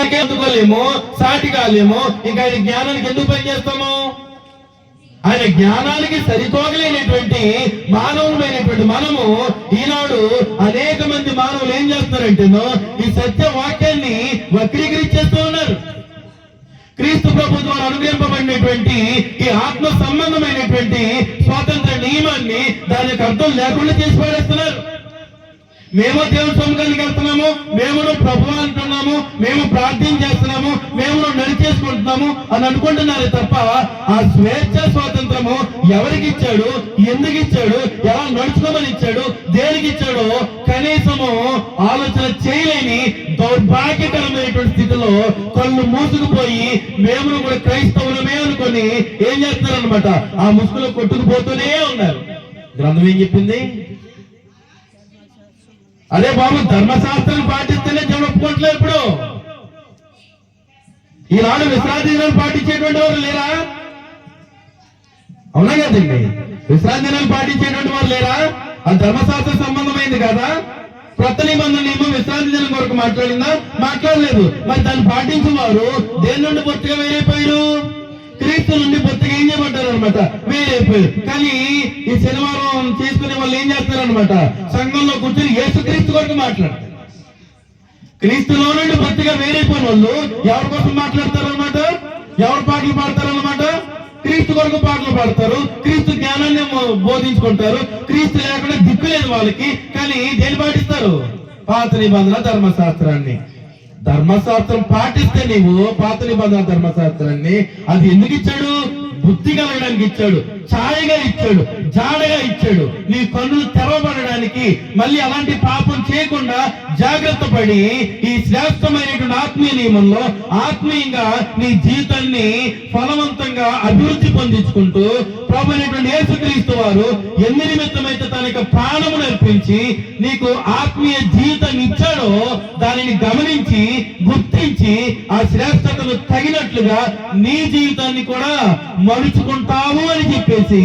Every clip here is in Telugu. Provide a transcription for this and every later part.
జ్ఞానానికి అందుకోలేము, సాటి కాలేము, ఇంకా ఆయన జ్ఞానానికి ఎందుకు పనిచేస్తాము? ఆయన జ్ఞానానికి సరితోగలేనటువంటి మానవులమైనటువంటి మనము ఈనాడు అనేక మంది మానవులు ఏం చేస్తున్నారంటేనో ఈ సత్య వాక్యాన్ని వక్రీకరించేస్తూ ఉన్నారు. క్రీస్తు ప్రభు ద్వారా అనుగ్రహింపబడినటువంటి ఈ ఆత్మ సంబంధమైనటువంటి స్వాతంత్ర నియమాన్ని దాని యొక్క అర్థం లేకుండా చేసి పడేస్తున్నారు. మేము దేవుని సముఖానికి వెళ్తున్నాము, మేము ప్రభు అంటున్నాము, మేము ప్రార్థన చేస్తున్నాము, మేము నడిచేసుకుంటున్నాము అని అనుకుంటున్నారు తప్ప ఆ స్వేచ్ఛ స్వాతంత్రము ఎవరికి ఇచ్చాడు, ఎందుకు ఇచ్చాడు, ఎలా నడుచుకోమని ఇచ్చాడు, దేనికి ఇచ్చాడో కనీసము ఆలోచన చేయలేని దౌర్భాగ్యకరమైనటువంటి స్థితిలో కళ్ళు మూసుకుపోయి మేము కూడా క్రైస్తవులమే అనుకొని ఏం చేస్తున్నారనమాట, ఆ ముసుగులో కొట్టుకుపోతూనే ఉన్నారు. గ్రంథం ఏం చెప్పింది? అదే బాబు, ధర్మశాస్త్రం పాటిస్తేనే జనం ఒప్పుకోవట్లేదు. ఇప్పుడు ఈనాడు విశ్రాంతి దినాలు పాటించేటువంటి వారు లేరా? అవునా కదండి? విశ్రాంతి దినాలు పాటించేటువంటి వారు లేరా? అది ధర్మశాస్త్ర సంబంధమైంది కదా. కొత్త నిబంధన నియమం విశ్రాంతి దినం కొరకు మాట్లాడిందా? మాట్లాడలేదు. మరి దాన్ని పాటించిన వారు దేని నుండి బొత్తిగా వేరైపోయారు? క్రీస్తు నుండి బొత్తిగా ఏం చేయబడ్డారు అనమాట, వేరైపోయారు. కానీ ఈ శనివారం చేసుకునే వాళ్ళు ఏం చేస్తారనమాట, సంఘంలో కూర్చొని యేసుక్రీస్తు కొరకు మాట్లాడతారు. క్రీస్తులో నుండి బొత్తిగా వేరైపోయిన వాళ్ళు ఎవరి కోసం మాట్లాడతారనమాట, ఎవరు పాటలు పాడతారనమాట, క్రీస్తు కొరకు పాటలు పాడతారు, క్రీస్తు జ్ఞానాన్ని బోధించుకుంటారు. క్రీస్తు లేకుండా దిక్కు లేదు వాళ్ళకి. కానీ దేని పాటిస్తారు? పాత నిబంధన ధర్మశాస్త్రాన్ని. ధర్మశాస్త్రం పాటిస్తే నీవు పాత నిబంధన ధర్మశాస్త్రాన్ని అది ఎందుకు ఇచ్చాడు? బుద్ధి కలగడానికి ఇచ్చాడు, ఛాయగా ఇచ్చాడు, జాడగా ఇచ్చాడు, నీ కన్నులు తెరవబడడానికి. మళ్ళీ అలాంటి పాపం చేయకుండా జాగ్రత్త పడి ఈ శ్రేష్టమైనటువంటి ఆత్మీయ నియమంలో ఆత్మీయంగా నీ జీవితాన్ని ఫలవంతంగా అభివృద్ధి పొందించుకుంటూ ప్రభు అయినటువంటి యేసుక్రీస్తు వారు ఎన్ని నిమిత్తమైతే తన యొక్క ప్రాణమును అర్పించి నీకు ఆత్మీయ జీవితాన్ని ఇచ్చాడో దానిని గమనించి గుర్తించి ఆ శ్రేష్టతను తగినట్లుగా నీ జీవితాన్ని కూడా మలుచుకుంటావు అని చెప్పేసి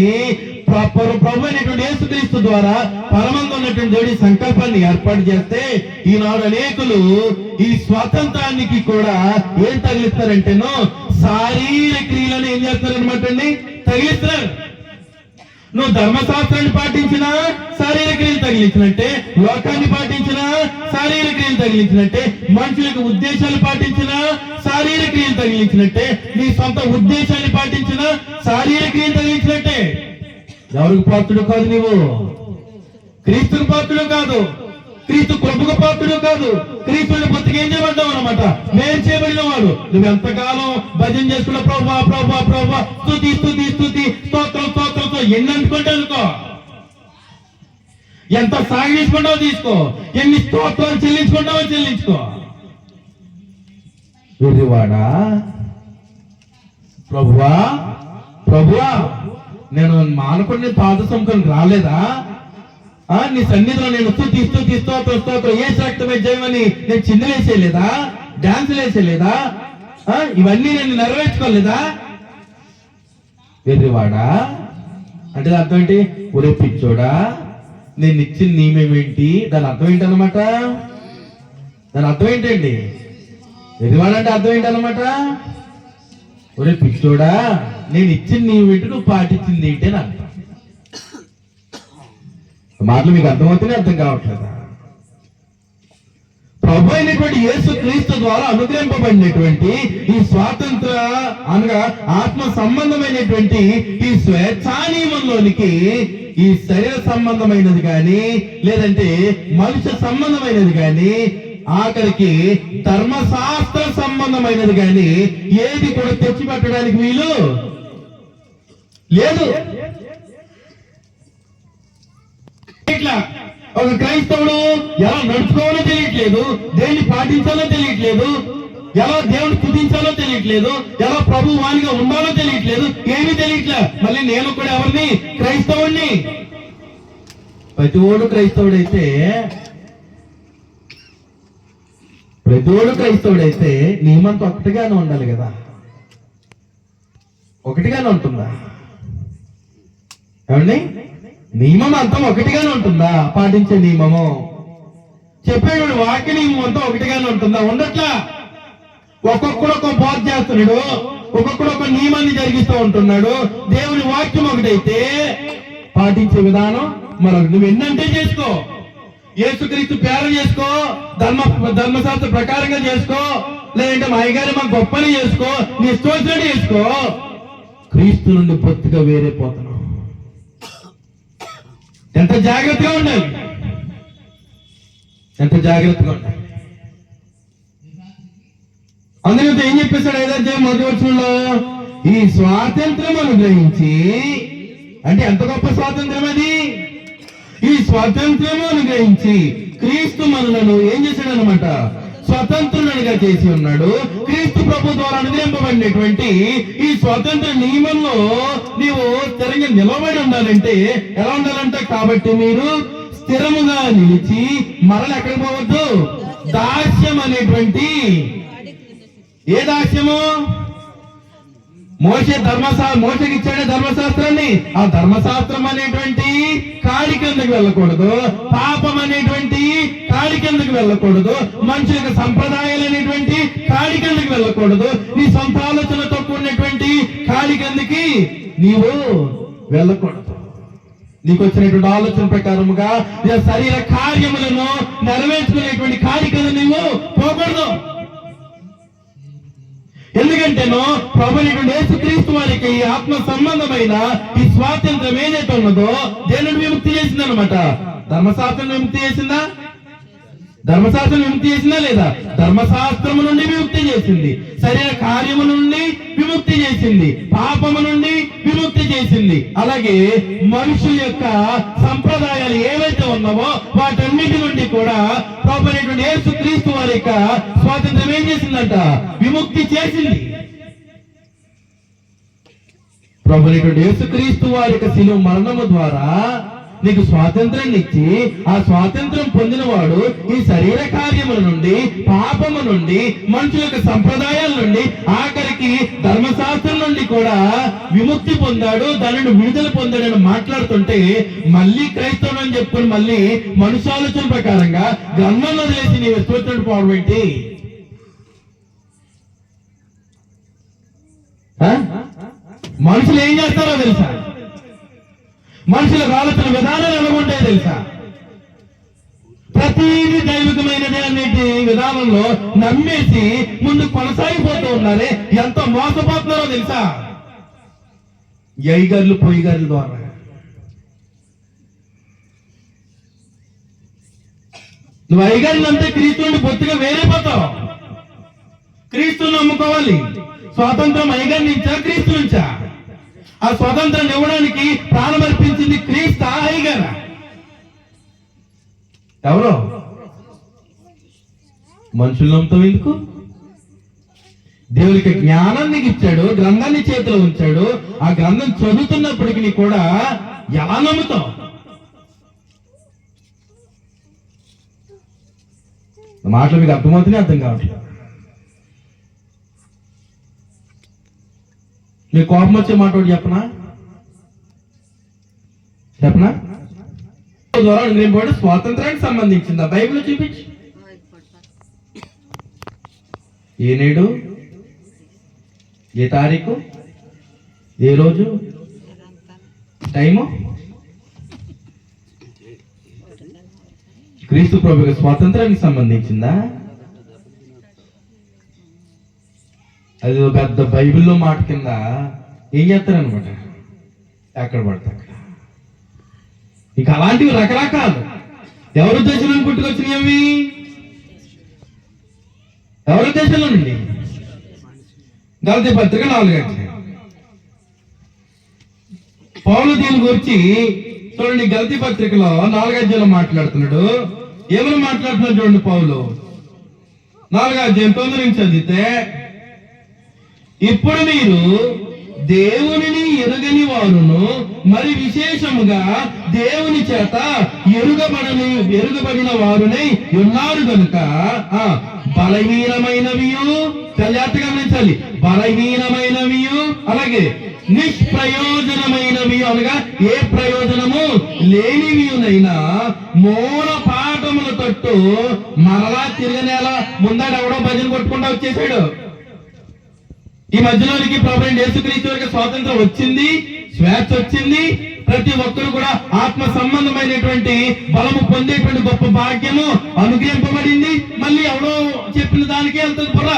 ప్రభు అయినటువంటి యేసుక్రీస్తు ద్వారా పరమంగా ఉన్నటువంటి దేవుడి సంకల్పాన్ని ఏర్పాటు చేస్తే ఈనాడు అనేకులు ఈ స్వాతంత్రానికి కూడా ఏం తగిలిస్తారంటేనో శారీరక క్రియలను ఏం చేస్తారనమాట అండి, తగిలిస్తారు. నువ్వు ధర్మశాస్త్రాన్ని పాటించినా శారీరక క్రియలు తగిలించినట్టే, లోకాన్ని పాటించినా శారీరక క్రియలు తగిలించినట్టే, మనుషులకు ఉద్దేశాలు పాటించినా శారీరక క్రియలు తగిలించినట్టే, నీ సొంత ఉద్దేశాన్ని పాటించినా శారీరక క్రియలు తగిలించినట్టే. ఎవరికి పాత్రుడు కాదు నీవు, క్రీస్తుకు పాత్రుడు కాదు, క్రీస్తు కృపకు పాత్రుడు కాదు. క్రీస్తుని బతికి ఏం చేయబడ్డావు అనమాట, మేలు చేయబడిన వాడు. నువ్వు ఎంతకాలం భజన చేసుకున్న ప్రభా ప్రభా ప్రభా స్తుతి స్తుతి స్తుతి స్తోత్రం స్తోత్రంతో ఎన్ని అనుకుంటే అనుకో, ఎంత సాగించుకుంటావో తీసుకో, ఎన్ని స్తోత్రాలు చెల్లించుకుంటావో చెల్లించుకో. వెర్రివాడా, ప్రభువా ప్రభువా నేను మానుకుని పాద సముఖానికి రాలేదా? నీ సన్నిధిలో నేను స్తుతి స్తుతి స్తోత్రం స్తోత్రం ఏ రక్తమే జయమని నేను చిందులేసేయలేదా? డాన్సులు వేసేయలేదా? ఇవన్నీ నేను నెరవేర్చుకోలేదా? వెర్రివాడా అంటే అర్థం ఏంటి? ఒరే పిచ్చోడా, నేను ఇచ్చిన నియమేంటి? దాని అర్థం ఏంటనమాట, దాని అర్థం ఏంటండి? వెర్రివాడా అంటే అర్థం ఏంటనమాట? ఒరే పిచ్చోడా, నేను ఇచ్చిన నియమం ఏంటి, నువ్వు పాటించింది ఏంటి అని అర్థం. మాటలు మీకు అర్థమవుతూనే అర్థం కావట్లేదా? ప్రభు అయినటువంటి యేసు క్రీస్తు ద్వారా అనుగ్రహింపబడినటువంటి ఈ స్వాతంత్ర అనగా ఆత్మ సంబంధమైనటువంటి ఈ స్వేచ్ఛా నియమంలోనికి ఈ శరీర సంబంధమైనది కానీ లేదంటే మనుష్య సంబంధమైనది కానీ ఆఖరికి ధర్మశాస్త్ర సంబంధమైనది కానీ ఏది కూడా తెచ్చిపెట్టడానికి వీలు లేదు. ఇట్లా ఒక క్రైస్తవుడు ఎలా నడుచుకోవాలో తెలియట్లేదు, దేన్ని పాటించాలో తెలియట్లేదు, ఎలా దేవుని స్తుతించాలో తెలియట్లేదు, ఎలా ప్రభు వానిగా ఉండాలో తెలియట్లేదు, ఏమీ తెలియట్లే. మళ్ళీ నేను కూడా ఎవరిని? క్రైస్తవుడిని. ప్రతివాడు క్రైస్తవుడైతే నియమంతో ఒకటిగానే ఉండాలి కదా, ఒకటిగానే ఉంటుందా ఏమండి? నియమం అంతా ఒకటిగానే ఉంటుందా? పాటించే నియమము చెప్పేవాడు వాక్య నియమం అంతా ఒకటిగానే ఉంటుందా? ఉండట్లా. ఒక్కొక్కడు ఒక బోధ చేస్తున్నాడు, ఒక్కొక్కడు ఒక నియమాన్ని జరిగిస్తూ ఉంటున్నాడు. దేవుని వాక్యం ఒకటైతే పాటించే విధానం మరొకటి. నువ్వు ఎన్నంటే చేసుకో, యేసుక్రీస్తు పేర చేసుకో, ధర్మశాస్త్ర ప్రకారంగా చేసుకో, లేదంటే మా అయ్యగారి మా గొప్పని చేసుకో, నీ ఇష్టం చేసుకో. క్రీస్తు నుండి పొత్తుగా వేరే పోతున్నావు. ఎంత జాగ్రత్తగా ఉండాలి, ఎంత జాగ్రత్తగా ఉండాలి. అందులో ఏం చెప్పేశాడు 5వ అధ్యాయం 1వ వచనంలో, ఈ స్వాతంత్రం అనుగ్రహించి, అంటే ఎంత గొప్ప స్వాతంత్రం అది. ఈ స్వాతంత్రము అనుగ్రహించి క్రీస్తు మనలను ఏం చేశాడు అనమాట, స్వతంత్రునిగా చేసి ఉన్నాడు. క్రీస్తు ప్రభు ద్వారా అనుగ్రహింపబడినటువంటి ఈ స్వాతంత్ర నియమంలో నీవు స్థిరంగా నిలబడి ఉండాలంటే ఎలా ఉండాలంట, కాబట్టి మీరు స్థిరముగా నిలిచి మరల ఎక్కడికి పోవద్దు, దాస్యం అనేటువంటి, ఏ దాస్యము, మోషకి ఇచ్చాడే ధర్మశాస్త్రాన్ని, ఆ ధర్మశాస్త్రం అనేటువంటి కాడి కిందకి వెళ్ళకూడదు, పాపం అనేటువంటి కాడి కిందకి వెళ్ళకూడదు, మనుషుల యొక్క సంప్రదాయాలు అనేటువంటి కాడి కిందకి వెళ్ళకూడదు, నీ సొంత ఆలోచనతో కూడినటువంటి కాడి కిందకి నీవు వెళ్ళకూడదు. నీకు వచ్చినటువంటి ఆలోచన ప్రకారముగా శరీర కార్యములను నెరవేర్చుకునేటువంటి కాడి కింద నీవు పోకూడదు. ఎందుకంటేనో ప్రభువైనటువంటి యేసుక్రీస్తు వారికి ఆత్మ సంబంధమైన ఈ స్వాతంత్రం ఏదైతే ఉన్నదో దేనిని విముక్తి చేసిందనమాట. ధర్మశాస్త్రం విముక్తి చేసిందా? ధర్మశాస్త్రం విముక్తి చేసిందా లేదా? ధర్మశాస్త్రము నుండి విముక్తి చేసింది, శరీర కార్యము నుండి విముక్తి చేసింది, పాపము నుండి విముక్తి చేసింది. అలాగే మనుషుల యొక్క సంప్రదాయాలు ఏవైతే ఉన్నావో వాటన్నిటి నుండి కూడా ప్రభువైనటువంటి యేసుక్రీస్తు వారి యొక్క స్వాతంత్రం ఏం చేసిందంట, విముక్తి చేసింది. ప్రభువైనటువంటి యేసుక్రీస్తు వారి యొక్క శిలువ మరణము ద్వారా నీకు స్వాతంత్రాన్ని ఇచ్చి, ఆ స్వాతంత్రం పొందిన వాడు ఈ శరీర కార్యముల నుండి, పాపము నుండి, మనుషుల యొక్క సంప్రదాయాల నుండి, ఆఖరికి ధర్మశాస్త్రం నుండి కూడా విముక్తి పొందాడు, దానిని విడుదల పొందాడని మాట్లాడుతుంటే మళ్ళీ క్రైస్తవుడు అని చెప్పుకొని మళ్ళీ మనుషాలోచన ప్రకారంగా గ్రంథంలో వదిలేసి నీ విశ్వతుడు పోవడం ఏంటి? మనుషులు ఏం చేస్తారో తెలుసా? మనుషుల ఆలోచన విధానాలు ఎలా ఉంటాయో తెలుసా? ప్రతిదీ దైవికమైనది అన్నిటి విధానంలో నమ్మేసి ముందు కొనసాగిపోతూ ఉన్నారే, ఎంత మోసపోతున్నారో తెలుసా? యైగర్లు పొయ్యిగర్ల ద్వారా. నువ్వు అయ్యగారిని అంతే క్రీస్తు నుండి బొత్తిగా వేరైపోతావు. క్రీస్తుని నమ్ముకోవాలి. స్వాతంత్రం అయ్యగారి నుంచా, క్రీస్తు నుంచా? ఆ స్వాతంత్రం ఇవ్వడానికి ప్రాణమర్పించింది క్రీస్తు, అయ్యగారా? ఎవరో మనుషులు నమ్ముతావు ఎందుకు? దేవునికి జ్ఞానాన్ని ఇచ్చాడు, గ్రంథాన్ని చేతిలో ఉంచాడు. ఆ గ్రంథం చదువుతున్నప్పటికీ కూడా ఎలా నమ్ముతావు? మాటలు మీకు అర్థమవుతుంది, అర్థం కావట్లేదు. మీ కోపం వచ్చే మాట ఒకటి చెప్పనా? ద్వారా అనుగ్రహింపబడి స్వాతంత్రానికి సంబంధించిందా? బైబిల్ చూపించి. ఏ నేడు, ఏ తారీఖు, ఏ రోజు, టైము? క్రీస్తు ప్రభువుకి స్వాతంత్రానికి సంబంధించిందా? అది పెద్ద బైబిల్లో మాట కింద ఏం చేస్తారనమాట, ఎక్కడ పడతా అక్కడ. ఇంకా అలాంటివి రకరకాలు. ఎవరి దేశంలో పుట్టుకొచ్చినవి? ఎవరి దేశంలో నుండి? గలతీ పత్రిక 4 అధ్యాయం. పౌలు దీని గురించి చూడండి, గలతీ పత్రికలో 4 అధ్యాయంలో మాట్లాడుతున్నాడు. ఏమని మాట్లాడుతున్నాడు చూడండి. పౌలు 4 అధ్యాయం 9 నుంచి చదివితే, ఇప్పుడు మీరు దేవునిని ఎరుగని వారును మరి విశేషముగా దేవుని చేత ఎరుగబడిన వారునై ఉన్నారు కనుక బలహీనమైనవియు, జాగ్రత్తగా గమనించాలి, బలహీనమైనవియు అలాగే నిష్ప్రయోజనమైనవి అనగా ఏ ప్రయోజనము లేనివియునైనా మూల పాఠముల తట్టు మరలా తిరగనేలా. ముందర ఎవడో భజన కొట్టుకుంటా వచ్చేసాడు, ఈ మధ్యలోనికి ప్రభువైన యేసుక్రీస్తు వారికి స్వాతంత్రం వచ్చింది, స్వేచ్ఛ వచ్చింది. ప్రతి ఒక్కరు కూడా ఆత్మ సంబంధమైనటువంటి బలము పొందేటువంటి గొప్ప భాగ్యము అనుగ్రహింపబడింది. మళ్ళీ ఎవరో చెప్పిన దానికే వెళ్తుంది బుర్ర.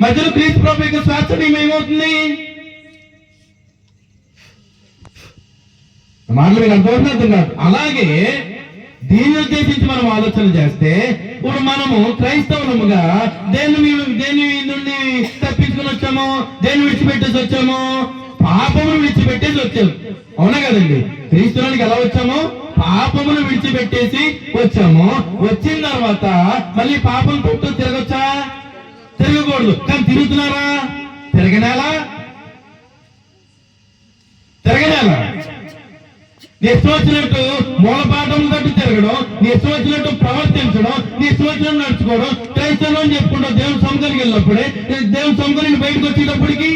మధ్యలో క్రీస్తు ప్రభు యొక్క స్వేచ్ఛ ఏమవుతుంది? మాటలు మీకు అర్థం కాదు. అలాగే దీన్ని ఉద్దేశించి మనం ఆలోచన చేస్తే, ఇప్పుడు మనము క్రైస్తవులముగా దేని నుండి తప్పించుకుని వచ్చాము? దేన్ని విడిచిపెట్టేసి వచ్చాము? పాపమును విడిచిపెట్టేసి వచ్చాము. అవునా కదండి? క్రీస్తులోనికి ఎలా వచ్చాము? పాపమును విడిచిపెట్టేసి వచ్చాము. వచ్చిన తర్వాత మళ్ళీ పాపం చుట్టూ తిరగొచ్చా? తిరగకూడదు. కానీ తిరుగుతున్నారా? తిరగనేలా? తిరగనేలా? నీ ఇష్టం వచ్చినట్టు మూలపాఠం తట్టు తిరగడం, నీ ఇష్టం వచ్చినట్టు ప్రవర్తించడం, నీ ఇష్టం వచ్చినట్టు నడుచుకోవడం, క్రైస్తవులు అని చెప్పుకుంటాం. దేవుని సముఖానికి వెళ్ళినప్పుడే, దేవుని సముఖానికి బయటకు వచ్చేటప్పటికి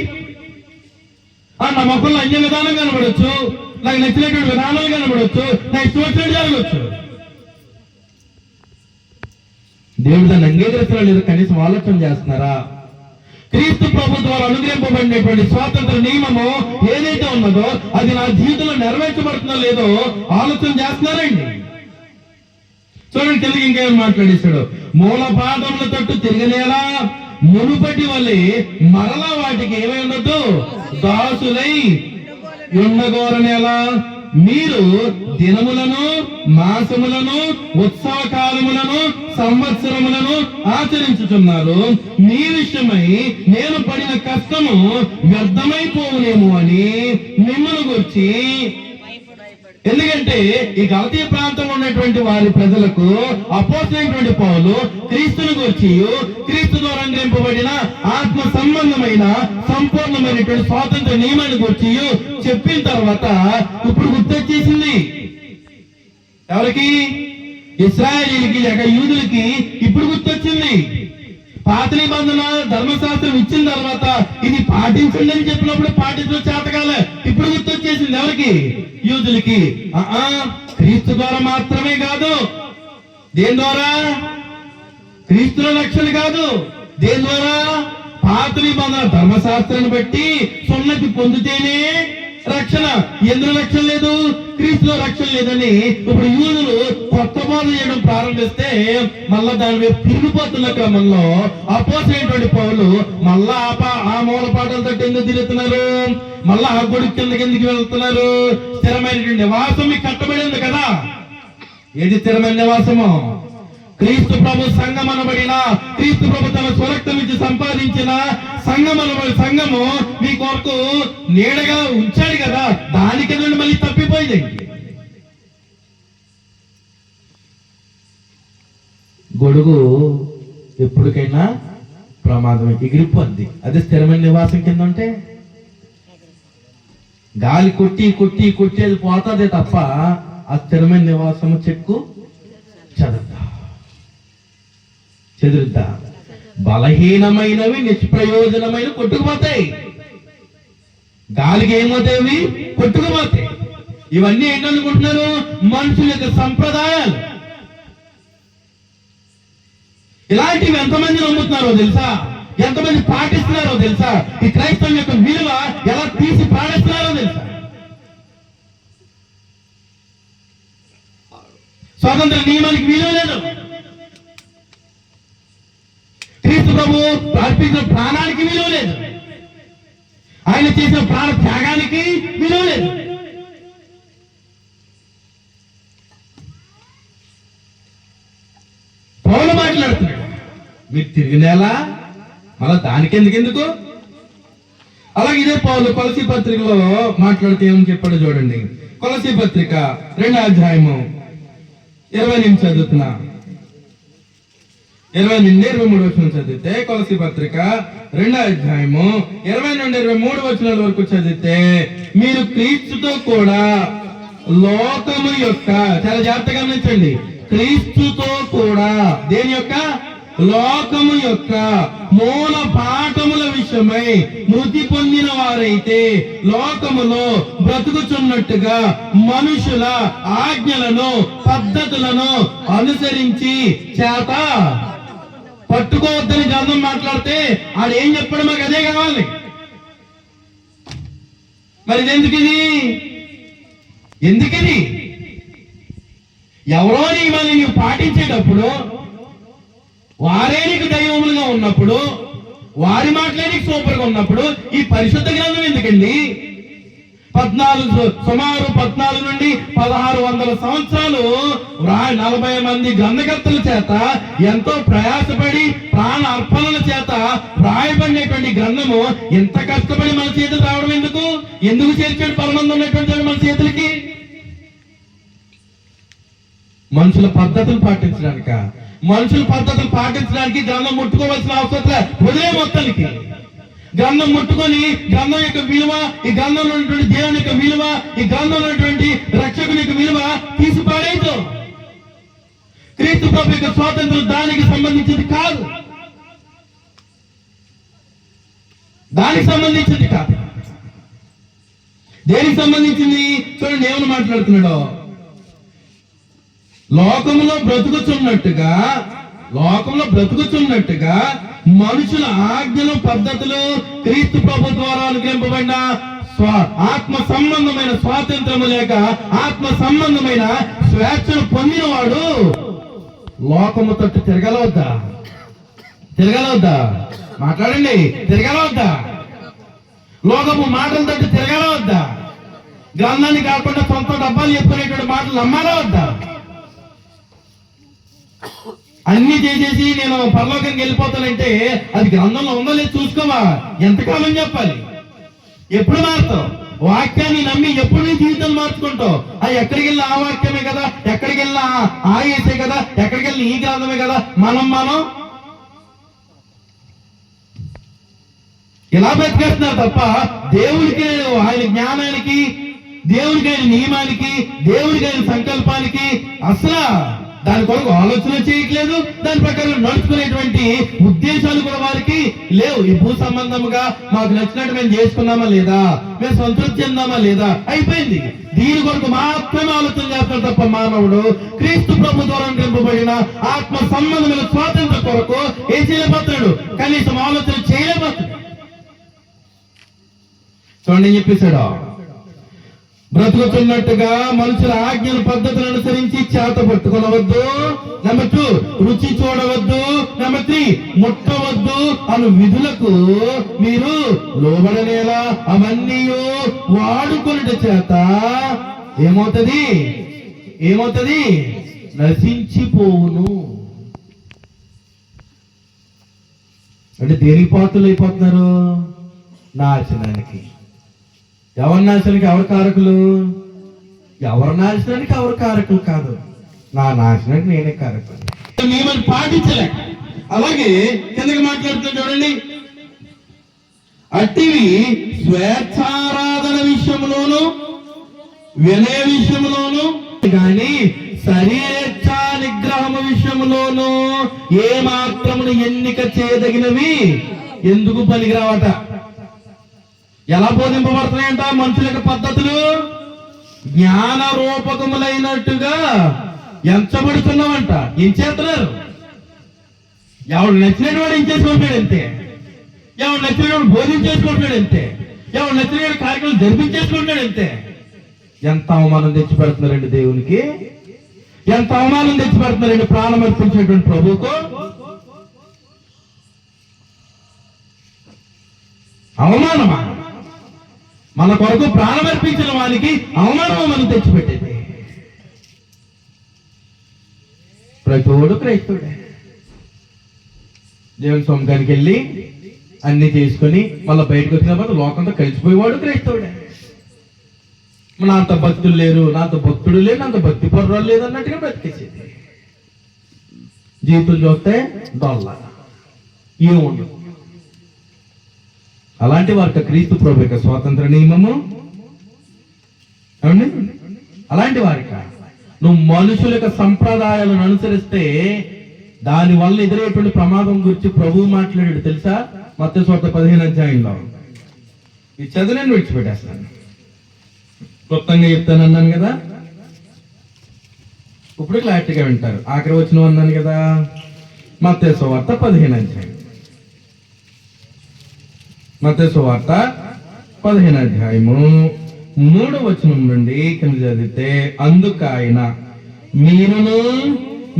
నా మొక్కల్లో అన్య విధానం కనబడవచ్చు, నాకు నచ్చినటువంటి విధానాలు కనబడవచ్చు, నా ఇష్టం వచ్చినట్టు జరగవచ్చు. దేవుడు దాన్ని అంగీకరిస్తున్నాడు లేదా కనీసం ఆలోచన చేస్తున్నారా? క్రీస్తు ప్రభు ద్వారా అనుగ్రహింపబడినటువంటి స్వాతంత్ర నియమము ఏదైతే ఉన్నదో అది నా జీవితంలో నెరవేర్చబడుతుందో లేదో ఆలోచన చేస్తున్నారండి. చూడండి, తెలుగు ఇంకేమైనా మాట్లాడేశాడు. మూల పాదముల తట్టు తిరగనేలా మునుపటి వల్లే మరలా వాటికి ఏమై ఉండదు, దాసులై ఉండగోరనేలా. మీరు దినములను, మాసములను, ఉత్సవ కాలములను, సంవత్సరములను ఆచరించుతున్నారు. మీ విషయమై నేను పడిన కష్టము వ్యర్థమైపోవునేమో అని మిమ్మల్ని గురించి. ఎందుకంటే ఈ గలతీయ ప్రాంతంలో ఉన్నటువంటి వారి ప్రజలకు అపోస్తలుడైనటువంటి పౌలు క్రీస్తుని గురించి, క్రీస్తు ద్వారా అనుగ్రహింపబడిన ఆత్మ సంబంధమైన సంపూర్ణమైనటువంటి స్వాతంత్ర నియమాన్ని గురించి చెప్పిన తర్వాత ఇప్పుడు గుర్తొచ్చేసింది. ఎవరికి? ఇశ్రాయేలీయులకి లేక యూదులకి ఇప్పుడు గుర్తొచ్చింది. పాత నిబంధన ధర్మశాస్త్రం ఇచ్చిన తర్వాత ఇది పాటించండి అని చెప్పినప్పుడు పాటించడం చేతకాలే. ఇప్పుడు గుర్తొచ్చేసింది. ఎవరికి? యూదులకి. క్రీస్తు ద్వారా మాత్రమే కాదు. దేని ద్వారా? క్రీస్తుల రక్షణ కాదు. దేని ద్వారా? పాత నిబంధన ధర్మశాస్త్రాన్ని బట్టి సున్నతి పొందితేనే రక్షణ. ఎందులో రక్షణ లేదు? క్రీస్తులో రక్షణ లేదని ఇప్పుడు యూదులు కొత్త బోధ చేయడం ప్రారంభిస్తే మళ్ళా దాని మీద తిరిగిపోతున్న క్రమంలో అపోస్తలుడైనటువంటి పౌలు మళ్ళా ఆ మూల పాటలతో ఎందుకు తిరుగుతున్నారు? మళ్ళా ఆ గుడి కిందకి వెళ్తున్నారు. స్థిరమైనటువంటి నివాసం మీకు కట్టబడి ఉంది కదా. ఏది స్థిరమైన నివాసము? క్రీస్తు ప్రభు సంఘం అనబడిన, క్రీస్తు ప్రభు తన స్వరక్తం ఇచ్చి సంపాదించిన సంఘము మీ కొరకు నీడగా ఉంచాడు కదా. దానికి నుండి మళ్ళీ తప్పిపోయింది. గొడుగు ఎప్పటికైనా ప్రమాదం, ఎగిరిపోద్ది. అదే స్థిరమైన నివాసం కింద ఉంటే గాలి కొట్టి కొట్టి కొట్టేది పోతాదే తప్ప ఆ స్థిరమైన నివాసము చెక్కు చెదురుద్దా. బలహీనమైనవి నిష్ప్రయోజనమైన కొట్టుకుపోతాయి. గాలికి ఏమవుతాయి? కొట్టుకుపోతాయి. ఇవన్నీ ఏంటనుకుంటున్నారు? మనుషుల యొక్క సంప్రదాయాలు. ఇలాంటివి ఎంతమంది నమ్ముతున్నారో తెలుసా? ఎంతమంది పాటిస్తున్నారో తెలుసా? ఈ క్రైస్తవం యొక్క విలువ ఎలా తీసి పాడేస్తున్నారో తెలుసా? స్వాతంత్ర నియమానికి విలువ లేదు. క్రీస్తు ప్రభు అర్పించిన ప్రాణానికి విలువ లేదు. ఆయన చేసిన ప్రాణ త్యాగానికి విలువ లేదు. పౌలు మాట్లాడుతున్నాడు, మీరు తిరిగినేలా మళ్ళా దానికి ఎందుకు? అలాగే ఇదే పౌలు కొలసీ పత్రికలో మాట్లాడితే ఏమని చెప్పాడు చూడండి. కొలసీ పత్రిక 2వ అధ్యాయము 20 నుంచి చదువుతున్నా. 20 నుండి 23 వచనం చదివితే, కొలసీ పత్రిక 2వ అధ్యాయము 20 నుండి 23 వచనాల వరకు చదివితే, మీరు క్రీస్తుతో కూడా లోకము యొక్క, చాలా జాగ్రత్తగా గమనించండి, క్రీస్తుతో కూడా దేని యొక్క? లోకము యొక్క మూల పాఠముల విషయమై మృతి పొందిన వారైతే లోకములో బ్రతుకుచున్నట్టుగా మనుషుల ఆజ్ఞలను, పద్ధతులను అనుసరించి చేత పట్టుకోవద్దని గ్రంథం మాట్లాడితే ఆడు ఏం చెప్పాడు? మాకు అదే కావాలి. మరి ఎందుకని ఎవరో నియమాన్ని నీవు పాటించేటప్పుడు, వారే నీకు దైవములుగా ఉన్నప్పుడు, వారి మాటలే నీకు సూపర్గా ఉన్నప్పుడు ఈ పరిశుద్ధ గ్రంథం ఎందుకండి? సుమారు 14 నుండి 1600 సంవత్సరాలు 40 మంది గ్రంథకర్తల చేత ఎంతో ప్రయాసపడి ప్రాణ అర్పణల చేత రాయబడినటువంటి గ్రంథము ఎంత కష్టపడి మన చేతులు రావడం ఎందుకు చేర్చాడు పరమందు ఉన్నటువంటి మన చేతులకి? మనుషుల పద్ధతులు పాటించడానికి గ్రంథం ముట్టుకోవాల్సిన అవసరం లేదు. వదిలే మొత్తానికి గ్రంథం ముట్టుకొని గ్రంథం యొక్క విలువ, ఈ గ్రంథంలో ఉన్నటువంటి దేవుని యొక్క విలువ, ఈ గ్రంథంలో ఉన్నటువంటి రక్షకుని యొక్క విలువ తీసి పాడేదు. క్రీస్తు ప్రభు యొక్క స్వాతంత్రం దానికి సంబంధించింది కాదు, దేనికి సంబంధించింది? చూడండి ఏమని మాట్లాడుతున్నాడో. లోకంలో బ్రతుకుతున్నట్టుగా మనుషుల ఆజ్ఞలు, పద్ధతులు క్రీస్తు ప్రభు ద్వారా అనుగ్రహింపబడిన ఆత్మ సంబంధమైన స్వాతంత్రము లేక ఆత్మ సంబంధమైన స్వేచ్ఛను పొందినవాడు లోకము తట్టు తిరగలవద్దా? మాట్లాడండి. తిరగలవద్దా? లోకము మాటల తట్టు తిరగలవద్దా? గ్రంథాన్ని కాకుండా సొంత డబ్బాలు చెప్పుకునేటువంటి మాటలు నమ్మాలా వద్దా? అన్ని చేసేసి నేను పరలోకానికి వెళ్ళిపోతానంటే అది గ్రంథంలో ఉందో లేదు చూసుకోవా? ఎంతకాలం చెప్పాలి? ఎప్పుడు మారుతావు? వాక్యాన్ని నమ్మి ఎప్పుడు నీ జీవితం మార్చుకుంటావు? ఎక్కడికి వెళ్ళినా ఆ వాక్యమే కదా, ఎక్కడికి వెళ్ళినా ఆ యేసే కదా, ఎక్కడికి వెళ్ళినా ఈ గ్రంథమే కదా. మనం ఇలా బతికేస్తున్నారు తప్ప దేవుడికి, ఆయన జ్ఞానానికి, దేవుడికి, ఆయన నియమానికి, దేవుడికి, ఆయన సంకల్పానికి అసలు దాని కొరకు ఆలోచన చేయట్లేదు. దాని ప్రకారం నడుచుకునేటువంటి ఉద్దేశాలు కూడా వారికి లేవు. ఈ భూ సంబంధముగా మాకు నచ్చినట్టు మేము చేసుకున్నామా లేదా, మేము సంతృప్తి చెందామా లేదా, అయిపోయింది. దీని కొరకు మాత్రమే ఆలోచన చేస్తాడు తప్ప మానవుడు క్రీస్తు ప్రభు ద్వారా నింపబడిన ఆత్మ సంబంధమైన స్వాతంత్ర కొరకు ఏం చేయలేకపోతున్నాడు? కనీసం ఆలోచన చేయలేకపోతున్నాడు. చూడండి ఏం చెప్పేశాడు. బ్రతుకుతున్నట్టుగా మనుషుల ఆజ్ఞల పద్ధతులను అనుసరించి చేత పట్టుకొనవద్దు. నెంబర్ 2, రుచి చూడవద్దు. నెంబర్ 3, ముట్టవద్దు అను విధులకు మీరు లోబడనేలా అవన్నీ వాడుకొనుట చేత ఏమవుతుంది? నశించిపోవును. అంటే దేనికి పాత్రలు అయిపోతున్నారు? నాశనానికి. ఎవరి నాశనానికి ఎవరు కారకులు? ఎవరి నాశనానికి ఎవరు కారకులు కాదు, నా నాశనానికి నేనే కారకులు. నియమాన్ని పాటించలే. అలాగే కిందకి మాట్లాడుతున్నా చూడండి. అట్టివి స్వేచ్ఛారాధన విషయంలోను, వినయ విషయంలోను, కానీ శరీరేచ్ఛా నిగ్రహము విషయంలోను ఏ మాత్రమును ఎన్నిక చేయదగినవి ఎందుకు పనికిరావట? ఎలా బోధింపబడుతున్నాయంట? మనుషుల యొక్క పద్ధతులు జ్ఞాన రూపకములైనట్టుగా ఎంచబడుతున్నామంట. ఏం చేస్తున్నారు? ఎవడు నచ్చినట్టు వాడు ఏం చేసుకుంటాడు అంతే, ఎవడు నచ్చినట్టు బోధించేసుకుంటాడు అంతే, ఎవడు నచ్చినట్టు కార్యక్రమం జరిపించేసుకుంటాడు అంతే. ఎంత అవమానం తెచ్చి పెడుతున్నారండి దేవునికి, ఎంత అవమానం తెచ్చి పెడుతున్నారండి ప్రాణం అర్పించేటువంటి ప్రభువుకు. అవమానమా? మన కొరకు ప్రాణం అర్పించిన వానికి అవమానం మనం తెచ్చిపెట్టేది. ప్రతివాడు క్రైస్తవుడే. దేవుని సొంతానికి వెళ్ళి అన్ని తీసుకొని మళ్ళీ బయటకు వచ్చిన తర్వాత లోకంతో కలిసిపోయేవాడు క్రైస్తవుడే. నా అంత భక్తులు లేరు, నాతో భక్తుడు లేరు, నాతో భక్తి పర్వాలు లేదు అన్నట్టుగా బ్రతికేసేది. జీవితం చూస్తే దొల్ల ఏముండదు. అలాంటి వారికి క్రీస్తు ప్రభు యొక్క స్వాతంత్ర నియమము ఏమండి? అలాంటి వారిక నువ్వు మనుషుల యొక్క సంప్రదాయాలను అనుసరిస్తే దాని వల్ల ఎదురయ్యేటువంటి ప్రమాదం గురించి ప్రభువు మాట్లాడాడు తెలుసా? మత్తయి సువార్త 15వ అధ్యాయంలో. ఈ చదువుని విడిచిపెట్టేస్తాను, క్లుప్తంగా చెప్తానన్నాను కదా, ఇప్పుడు క్లారిటీగా వింటారు. ఆఖరి వచనం అన్నాను కదా, మత్తయి సువార్త 15 అధ్యాయం. మత్తయి సువార్త 15 అధ్యాయము 3వ వచనం నుండి కింద చదివితే, అందుకు ఆయన, మీరును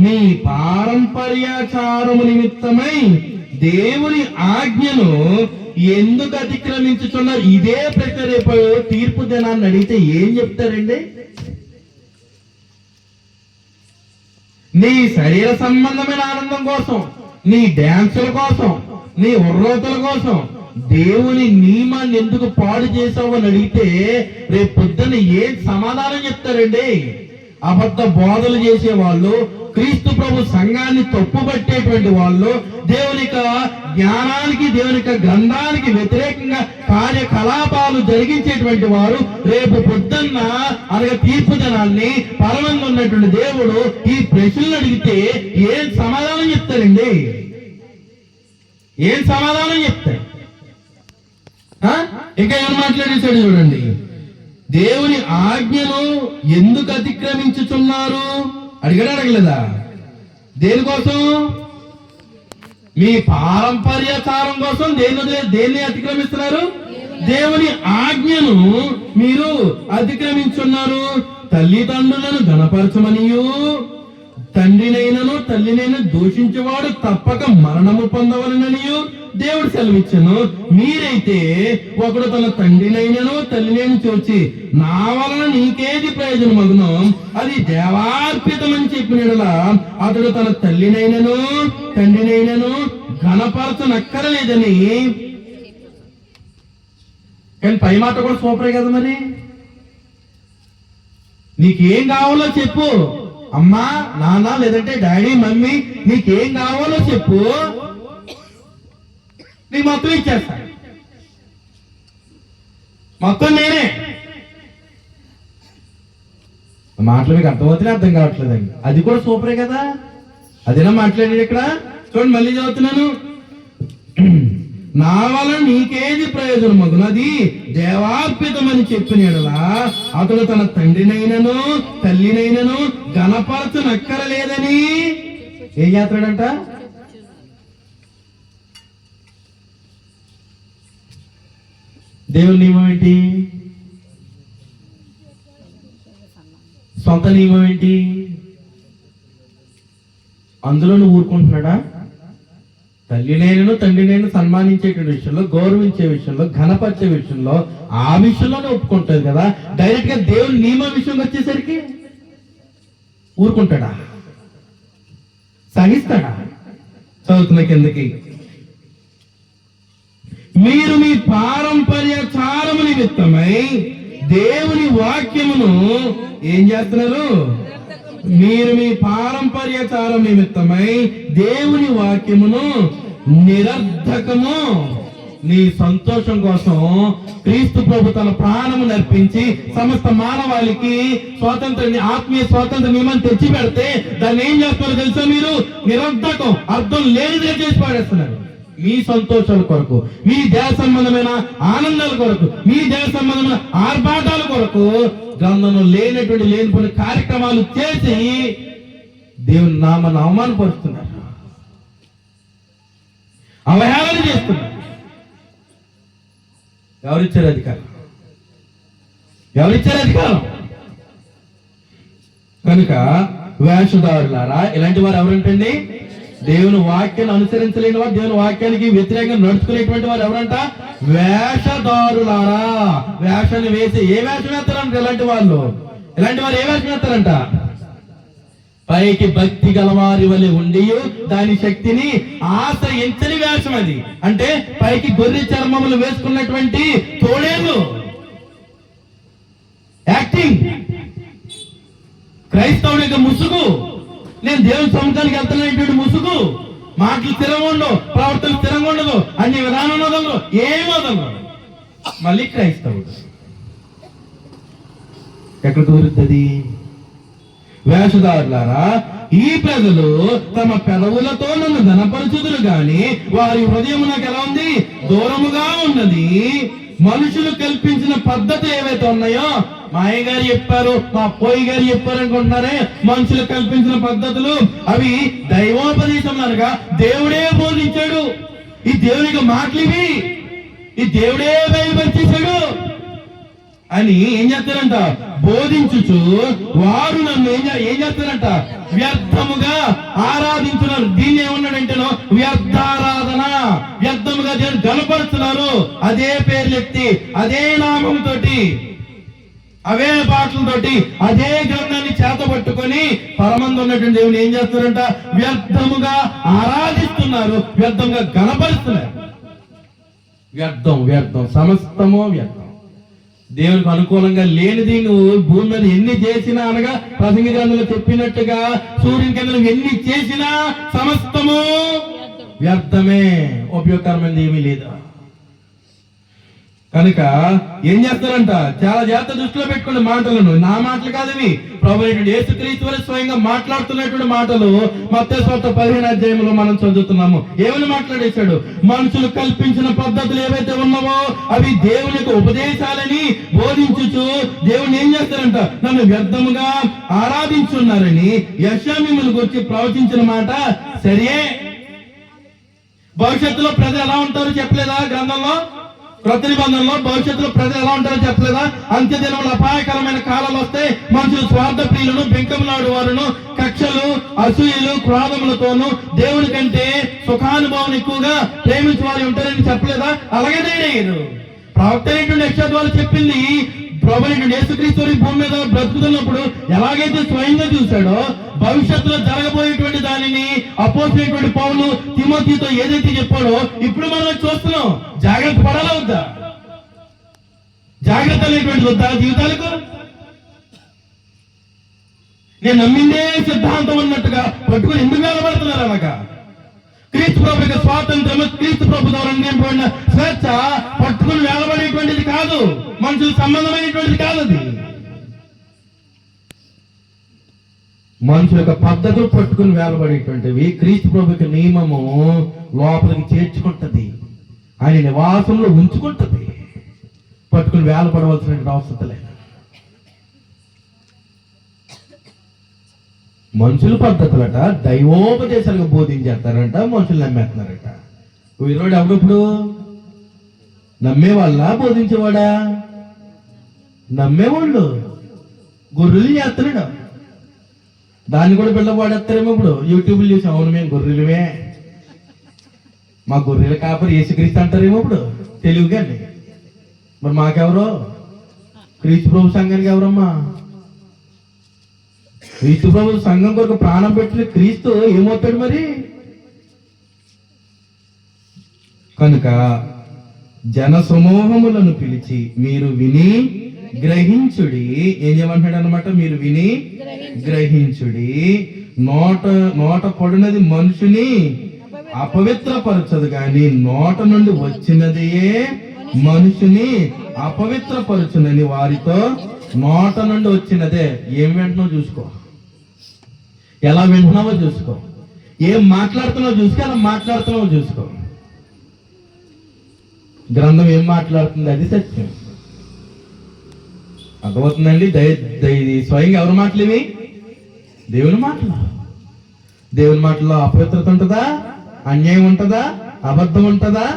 మీ పారంపర్యాచారము నిమిత్తమై దేవుని ఆజ్ఞను ఎందుకు అతిక్రమించుతున్నారు? ఇదే ప్రశ్న రేపు తీర్పు దినాన్ని అడిగితే ఏం చెప్తారండి? నీ శరీర సంబంధమైన ఆనందం కోసం, నీ డ్యాన్సుల కోసం, నీ ఉర్రోతుల కోసం దేవుని నియమాన్ని ఎందుకు పాడు చేసావు అని అడిగితే రేపు పొద్దున్న ఏం సమాధానం చెప్తారండి? అబద్ధ బోధలు చేసే వాళ్ళు, క్రీస్తు ప్రభు సంఘాన్ని తప్పుపట్టేటువంటి వాళ్ళు, దేవుని జ్ఞానానికి, దేవుని గ్రంథానికి వ్యతిరేకంగా కార్యకలాపాలు జరిగించేటువంటి వారు రేపు పొద్దున్న అనగా తీర్పు దినాన్ని పరమంగా ఉన్నటువంటి దేవుడు ఈ ప్రశ్నలు అడిగితే ఏం సమాధానం చెప్తారండి? ఏం సమాధానం చెప్తారు? ఇంకా ఏమైనా మాట్లాడేశాడు చూడండి. దేవుని ఆజ్ఞను ఎందుకు అతిక్రమించుచున్నారు అడగలేదా? దేనికోసం? మీ పారంపర్యాచారం కోసం దేన్ని అతిక్రమిస్తున్నారు? దేవుని ఆజ్ఞను మీరు అతిక్రమించున్నారు. తల్లిదండ్రులను ఘనపరచమనియు తండ్రినైనను తల్లినైనా దూషించేవాడు తప్పక మరణము పొందవలననియు దేవుడు సెలవిచ్చను. మీరైతే ఒకడు తన తండ్రినైనను తల్లినైనా చూచి నా వలన నీకేది ప్రయోజనం అగునో అది దేవార్పితమని చెప్పినలా అతడు తన తల్లినైనను తండ్రినైనను ఘనపరచనక్కరలేదని. కానీ పై మాట కూడా సూపరే కదా. మరి నీకేం కావాలో చెప్పు, అమ్మా నాన్న లేదంటే డాడీ మమ్మీ నీకేం కావాలో చెప్పు, నీ మొత్తం ఇచ్చేస్తా, మొత్తం నేనే. మాటలు మీకు అర్థమవుతుంది, అర్థం కావట్లేదండి. అది కూడా సూపరే కదా. అదేనా మాట్లాడేది ఇక్కడ. చూడండి మళ్ళీ చదువుతున్నాను. నా వలన నీకేది ప్రయోజనం అగునది దేవార్పితమని చెప్పిన యెడల అతడు తన తండ్రినైనను తల్లినైనను ఘనపరచనక్కరలేదని ఏం చేస్తాడంట? దేవుని నియమం ఏంటి? సొంత నియమం ఏంటి? అందులో నువ్వు ఊరుకుంటున్నాడా? తల్లినైనను తండ్రినైనా సన్మానించేటువంటి విషయంలో, గౌరవించే విషయంలో, ఘనపరిచే విషయంలో, ఆ విషయంలోనే ఒప్పుకుంటుంది కదా. డైరెక్ట్ గా దేవుని నియమ విషయం వచ్చేసరికి ఊరుకుంటాడా? సహిస్తాడా? చదువుతున్న కిందకి, మీరు మీ పారంపర్యాచారము నిమిత్తమై దేవుని వాక్యమును ఏం చేస్తున్నారు? మీరు మీ పారంపర్యాచారం నిమిత్తమై దేవుని వాక్యమును నిరర్ధకము నీ సంతోషం కోసం క్రీస్తు ప్రభు తన ప్రాణము నర్పించి సమస్త మానవాళికి స్వాతంత్ర ఆత్మీయ స్వాతంత్ర నియమాన్ని తెచ్చి పెడితే దాన్ని ఏం చేస్తున్నారో తెలుసా? మీరు నిరర్ధకం, అర్థం లేనిదే చేసి పాడేస్తున్నారు. మీ సంతోషాల కొరకు, మీ దేశ సంబంధమైన ఆనందాల కొరకు, మీ దేశ సంబంధమైన ఆర్భాటాల కొరకు గ్రంథంలో లేనటువంటి లేనిపోయిన కార్యక్రమాలు చేసి దేవుని నామాన్ని అవమానపరుస్తున్నారు, అవహేళన చేస్తున్నారు. ఎవరిచ్చారు అధికారం? ఎవరిచ్చారు అధికారం? కనుక వేషధారులారా, ఇలాంటి వారు ఎవరంటండి? దేవుని వాక్యాన్ని అనుసరించలేని వారు, దేవుని వాక్యానికి వ్యతిరేకంగా నడుచుకునేటువంటి వారు ఎవరంట? వేషధారులారా. వేషాన్ని వేసి ఏ వేషం వేస్తారంట ఇలాంటి వాళ్ళు? ఇలాంటి వారు ఏ వేషం వేస్తారంట? పైకి భక్తి గలవారి వలె ఉండి దాని శక్తిని ఆశ్రయించని వేషం అది. అంటే పైకి గొర్రె చర్మములు వేసుకున్నటువంటి తోడేలు యాక్టింగ్. క్రైస్తవుడి యొక్క ముసుగు, నేను దేవుని సముఖానికి వెళ్తున్నటువంటి ముసుగు. మాటలు స్థిరంగా ఉండవు, ప్రవర్తన స్థిరంగా ఉండదు, అన్ని విధానం వదలరు, ఏం వదలరు. మళ్ళీ క్రైస్తవుడు ఎక్కడ దూరుతుంది? వేషధారులారా, ఈ ప్రజలు తమ పెదవులతో నన్ను ఘనపరచుదురు గాని వారి హృదయం నాకు ఎలా ఉంది? దూరముగా ఉన్నది. మనుషులు కల్పించిన పద్ధతులు ఏవైతే ఉన్నాయో మా అయ్యగారు చెప్పారు, మా పోయి గారు చెప్పారు అనుకుంటున్నారే. మనుషులు కల్పించిన పద్ధతులు అవి దైవోపదేశం అనగా దేవుడే బోధించాడు. ఈ దేవునికి మాటలు ఇవి, ఈ దేవుడే బయలుపరిచేశాడు అని ఏం చేస్తారంట, బోధించుచు వారు నన్ను ఏం చేస్తారంట, వ్యర్థముగా ఆరాధించున్నారు. దీన్ని ఏమన్నాడంటేనో వ్యర్థారాధన, వ్యర్థముగా దేవుని గణపరుస్తున్నారు. అదే పేర్లెత్తి, అదే నామంతోటి, అవే పాటలతోటి, అదే గ్రంథాన్ని చేతబట్టుకొని పరమందు ఉన్నటువంటి దేవుని ఏం చేస్తారంట, వ్యర్థముగా ఆరాధిస్తున్నారు, వ్యర్థంగా గణపరుస్తున్నారు. వ్యర్థం, వ్యర్థం, సమస్తమో వ్యర్థం. దేవునికి అనుకూలంగా లేనిది నువ్వు భూమి మీద ఎన్ని చేసినా, అనగా ప్రసంగి గ్రంథంలో చెప్పినట్టుగా సూర్యుని కింద నువ్వు ఎన్ని చేసినా సమస్తము వ్యర్థమే, ఉపయోగకరమైనది ఏమీ లేదు. కనుక ఏం చేస్తారంట, చాలా జాగ్రత్త దృష్టిలో పెట్టుకునే మాటలను, నా మాటలు కాదు ఇవి, ప్రభువైన యేసుక్రీస్తు వారు స్వయంగా మాట్లాడుతున్నటువంటి మాటలు. మత్తయి సువార్త 15వ అధ్యాయంలో మనం చదువుతున్నాము. ఏమని మాట్లాడేశాడు, మనుషులు కల్పించిన పద్ధతులు ఏవైతే ఉన్నావో అవి దేవునికి ఉపదేశాలని బోధించుచు దేవుని ఏం చేస్తారంట, నన్ను వ్యర్థముగా ఆరాధించున్నారని యెషయా మిమ్మల్ని గురించి ప్రవచించిన మాట సరే. భవిష్యత్తులో ప్రజలు ఎలా ఉంటారో చెప్పలేదా గ్రంథంలో? క్రొత్త నిబంధనలో భవిష్యత్తులో ప్రజలు ఎలా ఉంటారో చెప్పలేదా? అంత్య దినంలో అపాయకరమైన కాలాలు వస్తాయి. మనుషులు స్వార్థ ప్రియులను, బెంకములాడు వారును, కక్షలు, అసూయలు, క్రోధములతోనూ దేవుని కంటే సుఖానుభవం ఎక్కువగా ప్రేమించే వారు ఉంటారని చెప్పలేదా? అలాగే నేనయ్యారు. ప్రవక్త అయినటువంటి యెషయా ద్వారా చెప్పింది. ప్రభువైన యేసుక్రీస్తు భూమి మీద బ్రతుకుతున్నప్పుడు ఎలాగైతే స్వయంగా చూశాడో, భవిష్యత్తులో జరగబోయేటువంటి దానిని అపోస్తలుడైనటువంటి పౌలు తిమోతితో ఏదైతే చెప్పాడో ఇప్పుడు మనం చూస్తున్నాం. జాగ్రత్త పడాలా వద్దా? జాగ్రత్త అనేటువంటి వద్దా జీవితాలకు? నేను నమ్మిందే సిద్ధాంతం అన్నట్టుగా పట్టుకుని ఎందుకు నిలబడుతున్నారు? అనగా క్రీస్తు ప్రభు యొక్క స్వాతంత్రము, క్రీస్తు ప్రభు ద్వారా నింపబడిన స్వేచ్ఛ పట్టుకుని వేలబడేటువంటిది కాదు, మనుషులు సంబంధమైనటువంటిది కాదు. అది మనుషుల యొక్క పద్ధతులు పట్టుకుని వేలబడేటువంటివి. క్రీస్తు ప్రభు యొక్క నియమము లోపలికి చేర్చుకుంటది, ఆయన నివాసంలో ఉంచుకుంటది. పట్టుకుని వేలపడవలసిన అవసరం లేదు. మనుషుల పద్ధతులట దైవోపదేశాలుగా బోధించేస్తారంట, మనుషులు నమ్మేస్తున్నారట. ఈరోజు ఎవడప్పుడు నమ్మేవాళ్ళ బోధించేవాడా? నమ్మేవాళ్ళు గొర్రెలు చేస్తున్నాడు. దాన్ని కూడా పిల్లవాడేస్తారేమో. ఇప్పుడు యూట్యూబ్లు చూసి అవును మేము గొర్రెలమే, మా గొర్రెలు కాపరి యేసుక్రీస్తు అంటారేమో ఇప్పుడు తెలివిగాని. మరి మాకెవరో? క్రీస్తు ప్రభు సంఘానికి ఎవరమ్మా? క్రీస్తు ప్రభు సంఘం కొరకు ప్రాణం పెట్టిన క్రీస్తు ఏమవుతాడు మరి? కనుక జన సమూహములను పిలిచి మీరు విని గ్రహించుడి. ఏం చేయమంటాడు అనమాట? మీరు విని గ్రహించుడి. నోట పడినది మనుషుని అపవిత్రపరచదు, కానీ నోట నుండి వచ్చినదియే మనుషుని అపవిత్రపరచునని వారితో. నోట నుండి వచ్చినదే ఏం వింటున్నావు చూసుకో, ఎలా వింటున్నావో చూసుకో, ఏం మాట్లాడుతున్నావు చూసుకో, ఎలా మాట్లాడుతున్నావో చూసుకో. గ్రంథం ఏం మాట్లాడుతుంది అది సత్యం. అర్థమవుతుందండి? స్వయంగా ఎవరి మాటలు ఇవి? దేవుని మాటలు. దేవుని మాటల్లో అపవిత్రత ఉంటుందా? అన్యాయం ఉంటుందా? అబద్ధం ఉంటుందా?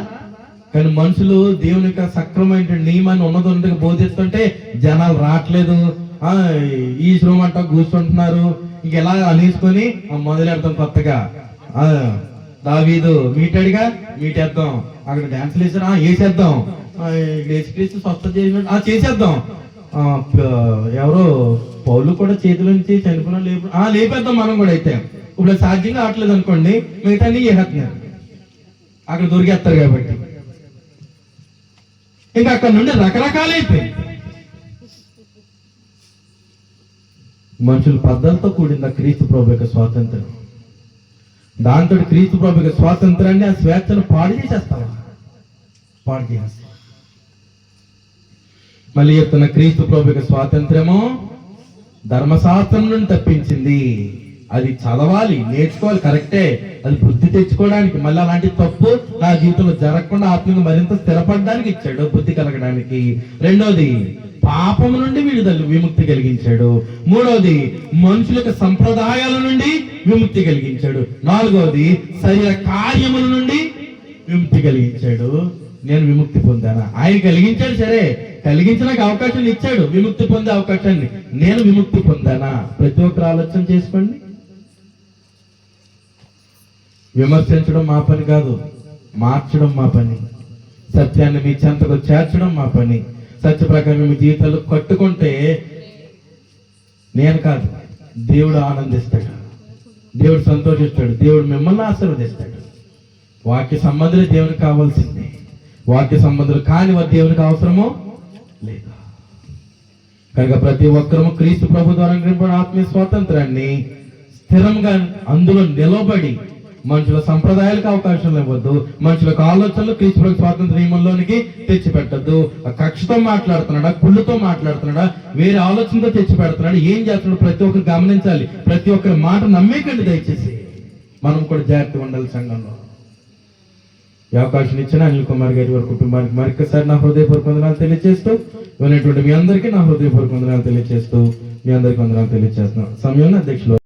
కానీ మనుషులు దేవుని యొక్క సక్రమైన నియమాన్ని ఉన్నది బోధిస్తుంటే జనాలు రావట్లేదు. ఈ శ్రమ అంట కూర్చుంటున్నారు. ఇంకెలా అనేసుకొని మొదలెడతాం కొత్తగా. దావీదు మీటాడుగా, మీటేద్దాం. అక్కడ డాన్సులు వేసారు, వేసేద్దాం. యేసుక్రీస్తు స్వస్థత చేసేద్దాం. ఎవరో పౌలు కూడా చేతుల నుంచి చనిపోయిన లేపేద్దాం మనం కూడా. అయితే ఇప్పుడు సాధ్యంగా ఆటలేదు అనుకోండి, మిగతా చేసేస్తున్నారు, అక్కడ దొరికేస్తారు కాబట్టి. ఇంకా అక్కడ నుండి రకరకాలైపోయింది. మనుషుల పద్ధతితో కూడిన క్రీస్తు ప్రభు యొక్క స్వాతంత్రం. దాంతో క్రీస్తు ప్రభు యొక్క స్వాతంత్రాన్ని, ఆ స్వేచ్ఛను పాడు చేసేస్తావా? పాడు చేసేస్తా. మళ్ళీ చెప్తున్న క్రీస్తు ప్రభు యొక్క స్వాతంత్రము ధర్మశాస్త్రం నుండి తప్పించింది. అది చదవాలి, నేర్చుకోవాలి, కరెక్టే. అది బుద్ధి తెచ్చుకోవడానికి, మళ్ళీ అలాంటి తప్పు నా జీవితంలో జరగకుండా ఆత్మీయంగా మరింత స్థిరపడడానికి ఇచ్చాడు, బుద్ధి కలగడానికి. రెండోది పాపము నుండి విడుదల విముక్తి కలిగించాడు. మూడవది మనుషులకు సంప్రదాయాల నుండి విముక్తి కలిగించాడు. నాలుగవది శరీర కార్యముల నుండి విముక్తి కలిగించాడు. నేను విముక్తి పొందానా? ఆయన కలిగించాడు, సరే, కలిగించడానికి అవకాశాన్ని ఇచ్చాడు, విముక్తి పొందే అవకాశాన్ని. నేను విముక్తి పొందానా? ప్రతి ఒక్కరు ఆలోచన చేసుకోండి. విమర్శించడం మా పని కాదు, మార్చడం మా పని. సత్యాన్ని మీ చెంతకు చేర్చడం మా పని. సత్య ప్రకారం మీ జీవితాలు కట్టుకుంటే నేను కాదు, దేవుడు ఆనందిస్తాడు, దేవుడు సంతోషిస్తాడు, దేవుడు మిమ్మల్ని ఆశీర్వదిస్తాడు. వాక్య సంబంధులు దేవునికి కావాల్సిందే, వాక్య సంబంధులు కాని వారు దేవునికి అవసరమో లేదు. కనుక ప్రతి ఒక్కరూ క్రీస్తు ప్రభు ద్వారా ఆత్మీయ స్వాతంత్రాన్ని స్థిరంగా అందులో నిలబడి మనుషుల సంప్రదాయాలకు అవకాశం ఇవ్వద్దు, మనుషులకు ఆలోచనలు క్రీస్తు ప్రభు స్వాతంత్ర నియమంలోనికి తెచ్చిపెట్టద్దు. కక్షతో మాట్లాడుతున్నాడా, కుళ్ళుతో మాట్లాడుతున్నాడా, వేరే ఆలోచనతో తెచ్చి పెడుతున్నాడు, ఏం చేస్తున్నాడు ప్రతి ఒక్కరు గమనించాలి. ప్రతి ఒక్కరి మాట నమ్మేకండి దయచేసి. మనం కూడా జాగ్రత్తగా ఉండాలి సంఘంలో. ఈ అవకాశం ఇచ్చిన అనిల్ కుమార్ గారి వారి కుటుంబానికి మరొకసారి నా హృదయపూర్వక వందనాలు తెలియజేస్తూ, వినేటువంటి మీ అందరికీ నా హృదయపూర్వక వందనాలు తెలియజేస్తూ, మీ అందరికీ వందనాలు తెలియజేస్తున్నాను. సమయంలో అధ్యక్షులు